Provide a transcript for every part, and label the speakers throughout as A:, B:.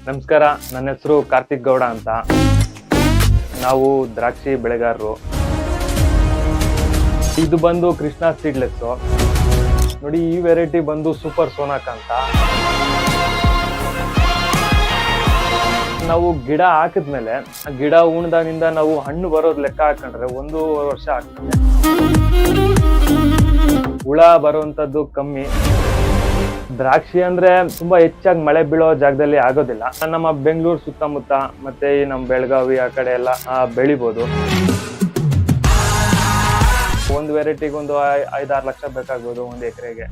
A: ನಮಸ್ಕಾರ, ನನ್ನ ಹೆಸರು ಕಾರ್ತಿಕ್ ಗೌಡ ಅಂತ. ನಾವು ದ್ರಾಕ್ಷಿ ಬೆಳೆಗಾರರು. ಇದು ಬಂದು ಕೃಷ್ಣ ಸೀಡ್ಲೆಸ್ ನೋಡಿ. ಈ ವೆರೈಟಿ ಬಂದು ಸೂಪರ್ ಸೋನಾಕ್ ಅಂತ. ನಾವು ಗಿಡ ಹಾಕಿದ್ಮೇಲೆ ಗಿಡ ಉಣ್ದಾಗಿಂದ ನಾವು ಹಣ್ಣು ಬರೋದ್ ಲೆಕ್ಕ ಹಾಕೊಂಡ್ರೆ 1.5 ವರ್ಷ ಆಗ್ತದೆ. ಹುಳ ಬರುವಂತದ್ದು ಕಮ್ಮಿ. ದ್ರಾಕ್ಷಿ ಅಂದ್ರೆ ತುಂಬಾ ಹೆಚ್ಚಾಗಿ ಮಳೆ ಬೀಳೋ ಜಾಗದಲ್ಲಿ ಆಗೋದಿಲ್ಲ. ನಮ್ಮ ಬೆಂಗಳೂರು ಸುತ್ತಮುತ್ತ ಮತ್ತೆ ಈ ನಮ್ಮ ಬೆಳಗಾವಿ ಆ ಕಡೆ ಎಲ್ಲ ಬೆಳಿಬಹುದು. ಒಂದು ವೆರೈಟಿಗೆ ಒಂದು 5-6 ಲಕ್ಷ ಬೇಕಾಗ್ಬೋದು ಒಂದು ಎಕರೆಗೆ.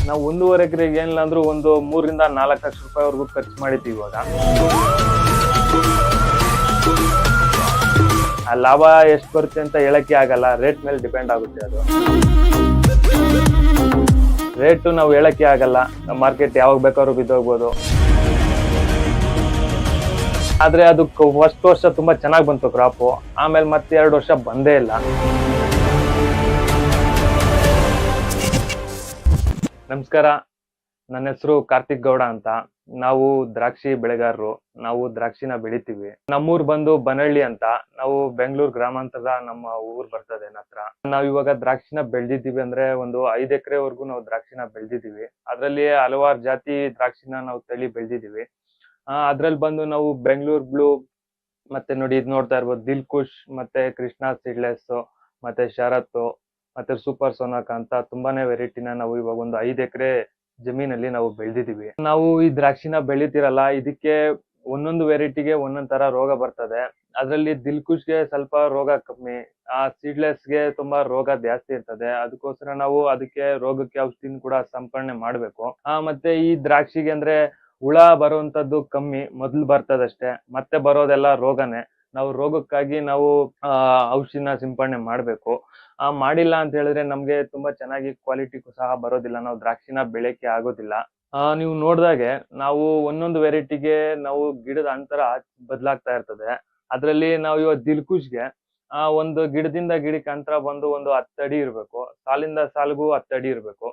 A: ನಾವು 1.5 ಎಕರೆಗೆ ಏನಿಲ್ಲ ಅಂದ್ರೂ ಒಂದು 3-4 ಲಕ್ಷ ರೂಪಾಯಿವರೆಗೂ ಖರ್ಚು ಮಾಡಿದ್ದೀವಿ ಇವಾಗ. ಆ ಲಾಭ ಎಷ್ಟು ಬರುತ್ತೆ ಅಂತ ಹೇಳಕ್ಕೆ ಆಗಲ್ಲ, ರೇಟ್ ಮೇಲೆ ಡಿಪೆಂಡ್ ಆಗುತ್ತೆ. ಅದು ರೇಟು ನಾವು ಹೇಳಕ್ಕೆ ಆಗಲ್ಲ. ಮಾರ್ಕೆಟ್ ಯಾವಾಗ ಬೇಕಾದ್ರೂ ಬಿದ್ದೋಗ್ಬೋದು. ಆದ್ರೆ ಅದು ಫಸ್ಟ್ ವರ್ಷ ತುಂಬಾ ಚೆನ್ನಾಗಿ ಬಂತು ಕ್ರಾಪು. ಆಮೇಲೆ ಮತ್ತೆ 2 ವರ್ಷ ಬಂದೇ ಇಲ್ಲ. ನಮಸ್ಕಾರ, ನನ್ನ ಹೆಸರು ಕಾರ್ತಿಕ್ ಗೌಡ ಅಂತ. ನಾವು ದ್ರಾಕ್ಷಿ ಬೆಳೆಗಾರರು. ನಾವು ದ್ರಾಕ್ಷಿನ ಬೆಳಿತೀವಿ. ನಮ್ಮೂರ್ ಬಂದು ಬನಹಳ್ಳಿ ಅಂತ. ನಾವು ಬೆಂಗಳೂರು ಗ್ರಾಮಾಂತರ ನಮ್ಮ ಊರ್ ಬರ್ತದೆ ಹತ್ರ. ನಾವ್ ಇವಾಗ ದ್ರಾಕ್ಷಿನ ಬೆಳೆದಿದ್ದೀವಿ ಅಂದ್ರೆ ಒಂದು 5 ಎಕರೆವರೆಗೂ ನಾವು ದ್ರಾಕ್ಷಿನ ಬೆಳೆದಿದ್ದೀವಿ. ಅದ್ರಲ್ಲಿ ಹಲವಾರು ಜಾತಿ ದ್ರಾಕ್ಷಿನ ನಾವು ತಳಿ ಬೆಳೆದಿದ್ದೀವಿ. ಅದ್ರಲ್ಲಿ ಬಂದು ನಾವು ಬೆಂಗಳೂರು ಬ್ಲೂ ಮತ್ತೆ ನೋಡಿ ಇದು ನೋಡ್ತಾ ಇರ್ಬೋದು, ದಿಲ್ಖುಷ್ ಮತ್ತೆ ಕೃಷ್ಣ ಸೀಡ್ಲೆಸ್ ಮತ್ತೆ ಶರತ್ ಮತ್ತೆ ಸೂಪರ್ ಸೋನಾಕ್ ಅಂತ ತುಂಬಾನೇ ವೆರೈಟಿನ ನಾವು ಇವಾಗ ಒಂದು 5 ಎಕರೆ ಜಮೀನಲ್ಲಿ ನಾವು ಬೆಳೆದಿದ್ದೀವಿ. ನಾವು ಈ ದ್ರಾಕ್ಷಿನ ಬೆಳಿತಿರಲ್ಲ, ಇದಕ್ಕೆ ಒಂದೊಂದು ವೆರೈಟಿಗೆ ಒಂದೊಂದ್ ತರ ರೋಗ ಬರ್ತದೆ. ಅದ್ರಲ್ಲಿ ದಿಲ್ಖುಷ್ಗೆ ಸ್ವಲ್ಪ ರೋಗ ಕಮ್ಮಿ, ಸೀಡ್ಲೆಸ್ಗೆ ತುಂಬಾ ರೋಗ ಜಾಸ್ತಿ ಇರ್ತದೆ. ಅದಕ್ಕೋಸ್ಕರ ನಾವು ಅದಕ್ಕೆ ರೋಗಕ್ಕೆ ಔಷಧಿನ ಕೂಡ ಸಂಪರ್ಣೆ ಮಾಡ್ಬೇಕು. ಮತ್ತೆ ಈ ದ್ರಾಕ್ಷಿಗೆ ಅಂದ್ರೆ ಹುಳ ಬರುವಂತದ್ದು ಕಮ್ಮಿ, ಮೊದ್ಲು ಬರ್ತದಷ್ಟೇ, ಮತ್ತೆ ಬರೋದೆಲ್ಲ ರೋಗನೇ. ನಾವು ರೋಗಕ್ಕಾಗಿ ನಾವು ಔಷಧಿನ ಸಿಂಪಡಣೆ ಮಾಡ್ಬೇಕು. ಮಾಡಿಲ್ಲ ಅಂತ ಹೇಳಿದ್ರೆ ನಮ್ಗೆ ತುಂಬಾ ಚೆನ್ನಾಗಿ ಕ್ವಾಲಿಟಿ ಸಹ ಬರೋದಿಲ್ಲ, ನಾವು ದ್ರಾಕ್ಷಿನ ಬೆಳೆಯಕ್ಕೆ ಆಗೋದಿಲ್ಲ. ನೀವು ನೋಡ್ದಾಗೆ ನಾವು ಒಂದೊಂದು ವೆರೈಟಿಗೆ ನಾವು ಗಿಡದ ಅಂತರ ಬದಲಾಗ್ತಾ ಇರ್ತದೆ. ಅದ್ರಲ್ಲಿ ನಾವು ಇವತ್ತು ದಿಲ್ಖುಷ್ಗೆ ಒಂದು ಗಿಡದಿಂದ ಗಿಡಕ್ಕೆ ಅಂತರ ಬಂದು ಒಂದು 10 ಅಡಿ ಇರ್ಬೇಕು, ಸಾಲಿಂದ ಸಾಲಿಗೂ 10 ಅಡಿ ಇರ್ಬೇಕು.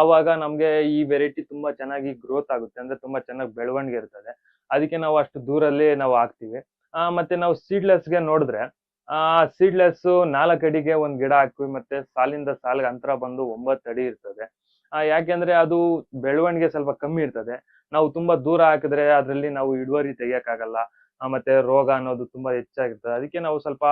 A: ಆವಾಗ ನಮ್ಗೆ ಈ ವೆರೈಟಿ ತುಂಬಾ ಚೆನ್ನಾಗಿ ಗ್ರೋತ್ ಆಗುತ್ತೆ, ಅಂದ್ರೆ ತುಂಬಾ ಚೆನ್ನಾಗಿ ಬೆಳವಣಿಗೆ ಇರ್ತದೆ. ಅದಕ್ಕೆ ನಾವು ಅಷ್ಟು ದೂರಲ್ಲಿ ನಾವು ಹಾಕ್ತಿವಿ. ಮತ್ತೆ ನಾವು ಸೀಡ್ಲೆಸ್ಗೆ ನೋಡಿದ್ರೆ ಸೀಡ್ಲೆಸ್ 4 ಅಡಿಗೆ ಒಂದ್ ಗಿಡ ಹಾಕ್ತಿವಿ. ಮತ್ತೆ ಸಾಲಿಂದ ಸಾಲಿಗೆ ಅಂತರ ಬಂದು 9 ಅಡಿ ಇರ್ತದೆ. ಯಾಕೆಂದ್ರೆ ಅದು ಬೆಳವಣಿಗೆ ಸ್ವಲ್ಪ ಕಮ್ಮಿ ಇರ್ತದೆ. ನಾವು ತುಂಬಾ ದೂರ ಹಾಕಿದ್ರೆ ಅದ್ರಲ್ಲಿ ನಾವು ಇಳುವರಿ ತೆಗಿಯಕ್ಕಾಗಲ್ಲ. ಮತ್ತೆ ರೋಗ ಅನ್ನೋದು ತುಂಬಾ ಹೆಚ್ಚಾಗಿರ್ತದೆ. ಅದಕ್ಕೆ ನಾವು ಸ್ವಲ್ಪ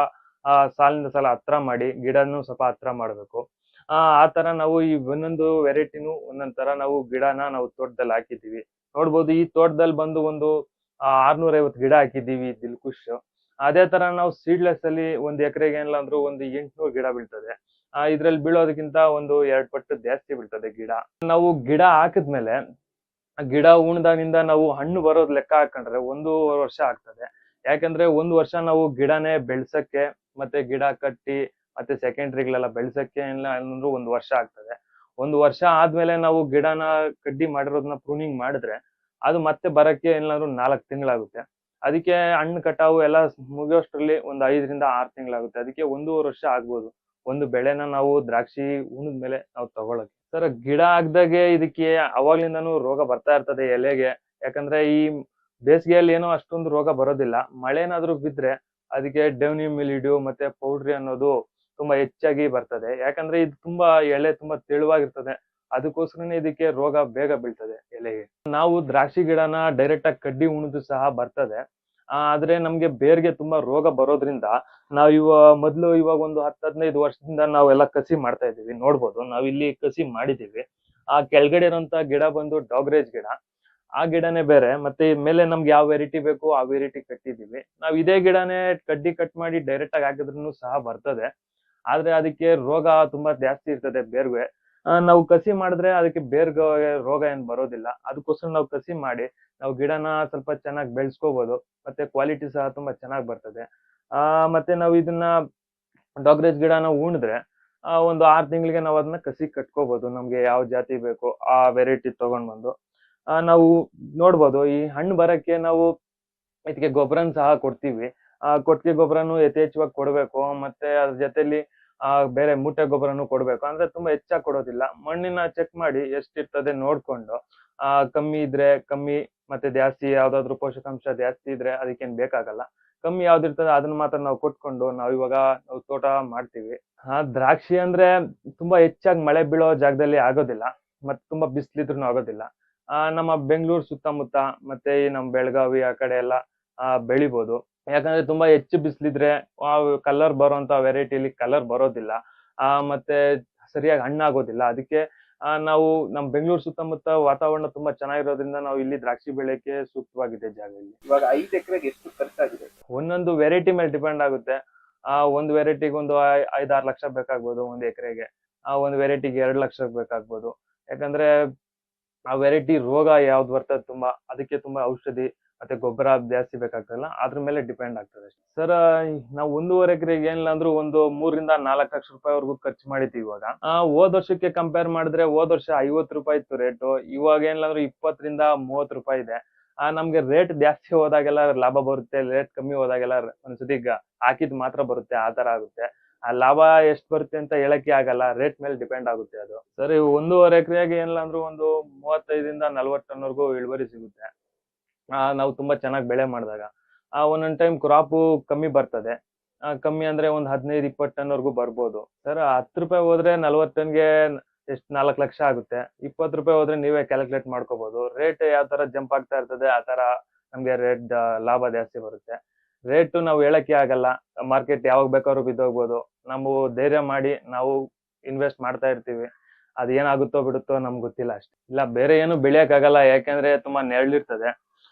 A: ಸಾಲಿಂದ ಸಾಲ ಹತ್ರ ಮಾಡಿ ಗಿಡನು ಸ್ವಲ್ಪ ಹತ್ರ ಮಾಡ್ಬೇಕು. ಆ ತರ ನಾವು ಈ ಒಂದೊಂದು ವೆರೈಟಿನೂ ಒಂದೊಂದ್ ತರ ನಾವು ಗಿಡನ ನಾವು ತೋಟದಲ್ಲಿ ಹಾಕಿದೀವಿ. ನೋಡ್ಬೋದು, ಈ ತೋಟದಲ್ಲಿ ಬಂದು ಒಂದು 650 ಗಿಡ ಹಾಕಿದೀವಿ ದಿಲ್ಖುಷ್. ಅದೇ ತರ ನಾವು ಸೀಡ್ಲೆಸ್ ಅಲ್ಲಿ ಒಂದ್ ಎಕರೆಗೆ ಏನಿಲ್ಲ ಅಂದ್ರೂ ಒಂದು 800 ಗಿಡ ಬೀಳ್ತದೆ. ಇದ್ರಲ್ಲಿ ಬೀಳೋದಕ್ಕಿಂತ ಒಂದು 2 ಪಟ್ಟು ಜಾಸ್ತಿ ಬೀಳ್ತದೆ ಗಿಡ. ನಾವು ಗಿಡ ಹಾಕಿದ್ಮೇಲೆ ಗಿಡ ಉಣ್ದಾಗಿಂದ ನಾವು ಹಣ್ಣು ಬರೋದ್ ಲೆಕ್ಕ ಹಾಕೊಂಡ್ರೆ 1.5 ವರ್ಷ ಆಗ್ತದೆ. ಯಾಕಂದ್ರೆ 1 ವರ್ಷ ನಾವು ಗಿಡನೇ ಬೆಳ್ಸಕ್ಕೆ ಮತ್ತೆ ಗಿಡ ಕಟ್ಟಿ ಮತ್ತೆ ಸೆಕೆಂಡ್ರಿಗಳೆಲ್ಲ ಬೆಳ್ಸಕ್ಕೆ ಇಲ್ಲ ಅಂದ್ರೂ 1 ವರ್ಷ ಆಗ್ತದೆ. 1 ವರ್ಷ ಆದ್ಮೇಲೆ ನಾವು ಗಿಡನ ಕಡ್ಡಿ ಮಾಡಿರೋದನ್ನ ಪ್ರೂನಿಂಗ್ ಮಾಡಿದ್ರೆ ಅದು ಮತ್ತೆ ಬರಕ್ಕೆ ಏನಾದ್ರು 4 ತಿಂಗಳಾಗುತ್ತೆ. ಅದಕ್ಕೆ ಹಣ್ಣು ಕಟಾವು ಎಲ್ಲ ಮುಗಿಯೋಷ್ಟ್ರಲ್ಲಿ ಒಂದು 5-6 ತಿಂಗಳಾಗುತ್ತೆ. ಅದಕ್ಕೆ 1.5 ವರ್ಷ ಆಗ್ಬೋದು ಒಂದು ಬೆಳೆನ ನಾವು ದ್ರಾಕ್ಷಿ ಉಣಿದ್ಮೇಲೆ ನಾವು ತಗೊಳಕ್ಕೆ. ಸರ್, ಗಿಡ ಹಾಕ್ದಾಗೆ ಇದಕ್ಕೆ ಅವಾಗ್ಲಿಂದಾನು ರೋಗ ಬರ್ತಾ ಇರ್ತದೆ ಎಲೆಗೆ. ಯಾಕಂದ್ರೆ ಈ ಬೇಸಿಗೆಯಲ್ಲಿ ಏನೋ ಅಷ್ಟೊಂದು ರೋಗ ಬರೋದಿಲ್ಲ. ಮಳೆನಾದ್ರೂ ಬಿದ್ರೆ ಅದಕ್ಕೆ ಡೌನಿ ಮಿಲಿಡ್ಯೂ ಮತ್ತೆ ಪೌಡ್ರಿ ಅನ್ನೋದು ತುಂಬಾ ಹೆಚ್ಚಾಗಿ ಬರ್ತದೆ. ಯಾಕಂದ್ರೆ ಇದು ತುಂಬಾ ಎಲೆ ತುಂಬಾ ತೆಳುವಾಗಿರ್ತದೆ. ಅದಕ್ಕೋಸ್ಕರನೇ ಇದಕ್ಕೆ ರೋಗ ಬೇಗ ಬೀಳ್ತದೆ ಎಲೆಗೆ. ನಾವು ದ್ರಾಕ್ಷಿ ಗಿಡನ ಡೈರೆಕ್ಟ್ ಆಗಿ ಕಡ್ಡಿ ಉಣಿದು ಸಹ ಬರ್ತದೆ. ಆದ್ರೆ ನಮ್ಗೆ ಬೇರ್ಗೆ ತುಂಬಾ ರೋಗ ಬರೋದ್ರಿಂದ ನಾವ್ ಇವಾಗ ಒಂದು 10-15 ವರ್ಷದಿಂದ ನಾವೆಲ್ಲ ಕಸಿ ಮಾಡ್ತಾ ಇದೀವಿ. ನೋಡ್ಬೋದು, ನಾವ್ ಇಲ್ಲಿ ಕಸಿ ಮಾಡಿದೀವಿ. ಆ ಕೆಳಗಡೆ ಇರೋಂತ ಗಿಡ ಬಂದು ಡಾಗ್ರೇಜ್ ಗಿಡ. ಆ ಗಿಡನೇ ಬೇರೆ. ಮತ್ತೆ ಮೇಲೆ ನಮ್ಗೆ ಯಾವ ವೆರೈಟಿ ಬೇಕು ಆ ವೆರೈಟಿ ಕಟ್ಟಿದೀವಿ. ನಾವ್ ಇದೇ ಗಿಡನೇ ಕಡ್ಡಿ ಕಟ್ ಮಾಡಿ ಡೈರೆಕ್ಟ್ ಆಗಿ ಹಾಕಿದ್ರು ಸಹ ಬರ್ತದೆ. ಆದ್ರೆ ಅದಕ್ಕೆ ರೋಗ ತುಂಬಾ ಜಾಸ್ತಿ ಇರ್ತದೆ ಬೇರ್ಗೆ. ನಾವು ಕಸಿ ಮಾಡಿದ್ರೆ ಅದಕ್ಕೆ ಬೇರ್ಗೆ ರೋಗ ಏನ್ ಬರೋದಿಲ್ಲ. ಅದಕ್ಕೋಸ್ಕರ ನಾವು ಕಸಿ ಮಾಡಿ ನಾವು ಗಿಡನ ಸ್ವಲ್ಪ ಚೆನ್ನಾಗಿ ಬೆಳೆಸ್ಕೋಬಹುದು. ಮತ್ತೆ ಕ್ವಾಲಿಟಿ ಸಹ ತುಂಬಾ ಚೆನ್ನಾಗಿ ಬರ್ತದೆ. ಮತ್ತೆ ನಾವು ಇದನ್ನ ಡಾಗ್ರೇಜ್ ಗಿಡನ ಉಣಿದ್ರೆ ಒಂದು 6 ತಿಂಗಳಿಗೆ ನಾವು ಅದನ್ನ ಕಸಿ ಕಟ್ಕೋಬಹುದು. ನಮ್ಗೆ ಯಾವ ಜಾತಿ ಬೇಕು ಆ ವೆರೈಟಿ ತಗೊಂಡ್ ಬಂದು ನಾವು ನೋಡ್ಬೋದು. ಈ ಹಣ್ಣು ಬರಕ್ಕೆ ನಾವು ಇದಕ್ಕೆ ಗೊಬ್ಬರನ ಸಹ ಕೊಡ್ತೀವಿ. ಕೊಟ್ಟಿಗೆ ಗೊಬ್ಬರನು ಯಥೇಚ್ಛವಾಗಿ ಕೊಡ್ಬೇಕು. ಮತ್ತೆ ಅದ್ರ ಜೊತೆಲಿ ಬೇರೆ ಮೂಟೆ ಗೊಬ್ಬರನು ಕೊಡ್ಬೇಕು. ಅಂದ್ರೆ ತುಂಬಾ ಹೆಚ್ಚಾಗಿ ಕೊಡೋದಿಲ್ಲ. ಮಣ್ಣಿನ ಚೆಕ್ ಮಾಡಿ ಎಷ್ಟಿರ್ತದೆ ನೋಡ್ಕೊಂಡು ಕಮ್ಮಿ ಇದ್ರೆ ಕಮ್ಮಿ, ಮತ್ತೆ ಜಾಸ್ತಿ ಯಾವ್ದಾದ್ರು ಪೋಷಕಾಂಶ ಜಾಸ್ತಿ ಇದ್ರೆ ಅದಕ್ಕೇನ್ ಬೇಕಾಗಲ್ಲ. ಕಮ್ಮಿ ಯಾವ್ದಿರ್ತದೆ ಅದನ್ನ ಮಾತ್ರ ನಾವು ಕೊಟ್ಕೊಂಡು ನಾವು ತೋಟ ಮಾಡ್ತೀವಿ. ದ್ರಾಕ್ಷಿ ಅಂದ್ರೆ ತುಂಬಾ ಹೆಚ್ಚಾಗಿ ಮಳೆ ಬೀಳೋ ಜಾಗದಲ್ಲಿ ಆಗೋದಿಲ್ಲ, ಮತ್ತೆ ತುಂಬಾ ಬಿಸಿಲಿದ್ರು ಆಗೋದಿಲ್ಲ. ನಮ್ಮ ಬೆಂಗಳೂರು ಸುತ್ತಮುತ್ತ ಮತ್ತೆ ಈ ನಮ್ ಬೆಳಗಾವಿ ಆ ಕಡೆ ಎಲ್ಲ ಬೆಳಿಬೋದು. ಯಾಕಂದ್ರೆ ತುಂಬಾ ಹೆಚ್ಚು ಬಿಸಿಲಿದ್ರೆ ಕಲರ್ ಬರುವಂತ ವೆರೈಟಿಲಿ ಕಲರ್ ಬರೋದಿಲ್ಲ, ಮತ್ತೆ ಸರಿಯಾಗಿ ಹಣ್ಣಾಗೋದಿಲ್ಲ. ಅದಕ್ಕೆ ನಾವು ನಮ್ ಬೆಂಗಳೂರು ಸುತ್ತಮುತ್ತ ವಾತಾವರಣ ತುಂಬಾ ಚೆನ್ನಾಗಿರೋದ್ರಿಂದ ನಾವು ಇಲ್ಲಿ ದ್ರಾಕ್ಷಿ ಬೆಳೆಯಕ್ಕೆ ಸೂಕ್ತವಾಗಿದೆ ಜಾಗ ಇಲ್ಲಿ.
B: ಇವಾಗ 5 ಎಕರೆಗೆ ಎಷ್ಟು ಖರ್ಚಾಗಿದೆ?
A: ಒಂದೊಂದು ವೆರೈಟಿ ಮೇಲೆ ಡಿಪೆಂಡ್ ಆಗುತ್ತೆ. ಒಂದು ವೆರೈಟಿಗೆ ಒಂದು 5-6 ಲಕ್ಷ ಬೇಕಾಗ್ಬೋದು ಒಂದು ಎಕರೆಗೆ. ಒಂದು ವೆರೈಟಿಗೆ 2 ಲಕ್ಷ ಬೇಕಾಗ್ಬೋದು. ಯಾಕಂದ್ರೆ ಆ ವೆರೈಟಿ ರೋಗ ಯಾವ್ದು ಬರ್ತದೆ ತುಂಬಾ, ಅದಕ್ಕೆ ತುಂಬಾ ಔಷಧಿ ಮತ್ತೆ ಗೊಬ್ಬರ ಜಾಸ್ತಿ ಬೇಕಾಗ್ತದಲ್ಲ, ಅದ್ರ ಮೇಲೆ ಡಿಪೆಂಡ್ ಆಗ್ತದೆ ಸರ್. ನಾವು 1.5 ಎಕರೆಗೆ ಏನಿಲ್ಲ ಅಂದ್ರೂ ಒಂದು 3-4 ಲಕ್ಷ ರೂಪಾಯಿವರೆಗೂ ಖರ್ಚು ಮಾಡಿದ್ದೀವಿ ಇವಾಗ. ಹೋದ್ ವರ್ಷಕ್ಕೆ ಕಂಪೇರ್ ಮಾಡಿದ್ರೆ ಹೋದ್ ವರ್ಷ 50 ರೂಪಾಯಿ ಇತ್ತು ರೇಟು, ಇವಾಗ ಏನಿಲ್ಲ ಅಂದ್ರೂ 20-30 ರೂಪಾಯಿ ಇದೆ. ನಮ್ಗೆ ರೇಟ್ ಜಾಸ್ತಿ ಹೋದಾಗೆಲ್ಲ ಲಾಭ ಬರುತ್ತೆ, ರೇಟ್ ಕಮ್ಮಿ ಹೋದಾಗೆಲ್ಲ ಒಂದ್ಸತಿ ಹಾಕಿದ್ ಮಾತ್ರ ಬರುತ್ತೆ, ಆ ತರ ಆಗುತ್ತೆ. ಲಾಭ ಎಷ್ಟ್ ಬರುತ್ತೆ ಅಂತ ಹೇಳಕ್ಕೆ ಆಗಲ್ಲ, ರೇಟ್ ಮೇಲೆ ಡಿಪೆಂಡ್ ಆಗುತ್ತೆ ಅದು. ಸರಿ, 1.5 ಎಕರೆಗೆ ಏನಿಲ್ಲ ಅಂದ್ರೂ ಒಂದು 35-40 ಟನ್ವರೆಗೂ ಇಳುವರಿ ಸಿಗುತ್ತೆ. ನಾವು ತುಂಬಾ ಚೆನ್ನಾಗಿ ಬೆಳೆ ಮಾಡಿದಾಗ. ಒಂದೊಂದ್ ಟೈಮ್ ಕ್ರಾಪು ಕಮ್ಮಿ ಬರ್ತದೆ. ಕಮ್ಮಿ ಅಂದ್ರೆ ಒಂದ್ 15-20 ಟನ್ ವರ್ಗೂ ಬರ್ಬೋದು ಸರ್. 10 ರೂಪಾಯಿ ಹೋದ್ರೆ 40 ಟನ್ಗೆ ಎಷ್ಟು 4 ಲಕ್ಷ ಆಗುತ್ತೆ. 20 ರೂಪಾಯಿ ಹೋದ್ರೆ ನೀವೇ ಕ್ಯಾಲ್ಕುಲೇಟ್ ಮಾಡ್ಕೋಬಹುದು. ರೇಟ್ ಯಾವ ತರ ಜಂಪ್ ಆಗ್ತಾ ಇರ್ತದೆ ಆ ತರ ನಮ್ಗೆ ರೇಟ್ ಲಾಭ ಜಾಸ್ತಿ ಬರುತ್ತೆ. ರೇಟ್ ನಾವು ಹೇಳಕ್ಕೆ ಆಗಲ್ಲ, ಮಾರ್ಕೆಟ್ ಯಾವಾಗ ಬೇಕಾದ್ರೂ ಬಿದ್ದೋಗ್ಬೋದು. ನಾವು ಧೈರ್ಯ ಮಾಡಿ ನಾವು ಇನ್ವೆಸ್ಟ್ ಮಾಡ್ತಾ ಇರ್ತೀವಿ. ಅದ್ ಏನಾಗುತ್ತೋ ಬಿಡುತ್ತೋ ನಮ್ಗೆ ಗೊತ್ತಿಲ್ಲ ಅಷ್ಟೇ. ಇಲ್ಲ ಬೇರೆ ಏನು ಬೆಳೆಯಕ್ ಆಗಲ್ಲ, ಯಾಕಂದ್ರೆ ತುಂಬಾ ನೆರಳಿರ್ತದೆ.